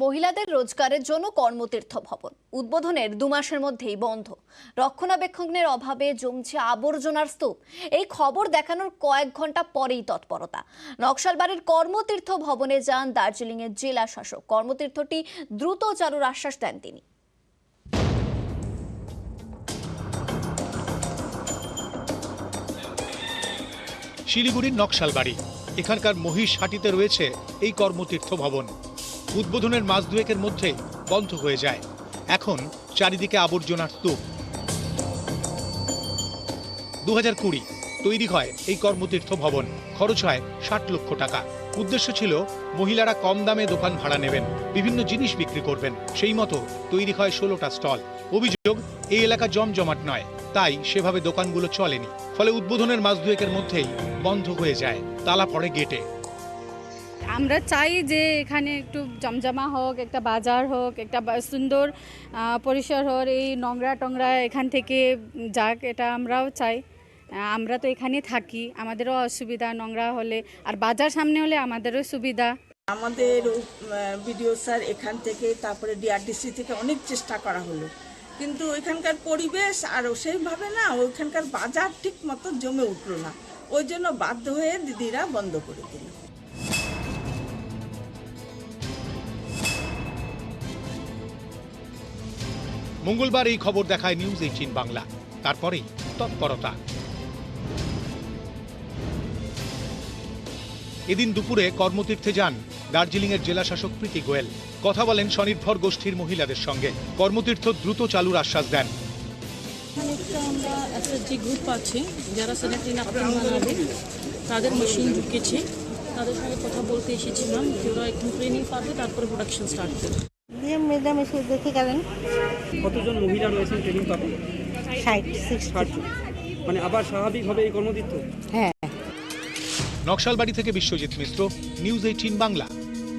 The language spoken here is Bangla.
মহিলাদের রোজগারের জন্য কর্মতীর্থ ভবন উদ্বোধনের 2 মাসের মধ্যেই বন্ধ। রক্ষণাবেক্ষণের অভাবে জমছে আবর্জনার স্তূপ। এই খবর দেখানোর কয়েক ঘন্টা পরেই তৎপরতা। নকশালবাড়ির কর্মতীর্থ ভবনে যান দার্জিলিং এর জেলা শাসক। কর্মতীর্থটি দ্রুত চালুর আশ্বাস দেন তিনি। শিলিগুড়ির নকশালবাড়ি, এখানকার মহিষহাটিতে রয়েছে এই কর্মতীর্থ ভবন। উদ্বোধনের মাস দুয়েকের মধ্যে বন্ধ হয়ে যায়। এখন চারিদিকে আবর্জনার স্তূপ। 2020 তৈরি হয় এই কর্মতীর্থ ভবন। খরচ হয় 60 লক্ষ টাকা। উদ্দেশ্য ছিল মহিলারা কম দামে দোকান ভাড়া নেবেন, বিভিন্ন জিনিস বিক্রি করবেন। সেই মতো তৈরি হয় 16টা স্টল। অভিযোগ, এই এলাকা জমজমাট নয়, তাই সেভাবে দোকানগুলো চলেনি। ফলে উদ্বোধনের মাস দুয়েকের মধ্যেই বন্ধ হয়ে যায়, তালা পড়ে গেটে। আমরা চাই যে এখানে একটু জমজমা হোক, একটা বাজার হোক, একটা সুন্দর পরিসর হোক, এই নোংরা টোংরা এখান থেকে যাক, এটা আমরাও চাই। আমরা তো এখানে থাকি, আমাদেরও অসুবিধা নোংরা হলে, আর বাজার সামনে হলে আমাদেরও সুবিধা। আমাদের বিডিও স্যার এখান থেকে, তারপরে ডিআরডিসি থেকে অনেক চেষ্টা করা হলো, কিন্তু ওইখানকার পরিবেশ আর সেইভাবে না, ওইখানকার বাজার ঠিক মতো জমে উঠলো না। ওই জন্য বাধ্য হয়ে দিদিরা বন্ধ করে দিল। মঙ্গলবার এই খবর দেখায় নিউজ 18 বাংলা। তারপরেই তৎপরতা। এদিন দুপুরে কর্মতীর্থে যান দার্জিলিং এর জেলা শাসক প্রীতি গোয়েল। কথা বলেন স্বনির্ভর গোষ্ঠীর মহিলাদের সঙ্গে। কর্মতীর্থ দ্রুত চালুর আশ্বাস দেন। আমরা এসএসজি গ্রুপ আছে যারা স্যানিটারি ন্যাপকিন বানাবে, তাদের মেশিন ঢুকেছে, তাদের সঙ্গে কথা বলতে এসেছিলাম। ওরা এখন ট্রেনিং পাবে, তারপরে প্রোডাকশন স্টার্ট করবে। কতজন মহিলা রয়েছেন ট্রেনিং পাবে? 60 মানে আবার স্বাভাবিকভাবে এই কর্মতীর্থ। নকশালবাড়ি থেকে বিশ্বজিৎ মিশ্র, নিউজ 18 বাংলা।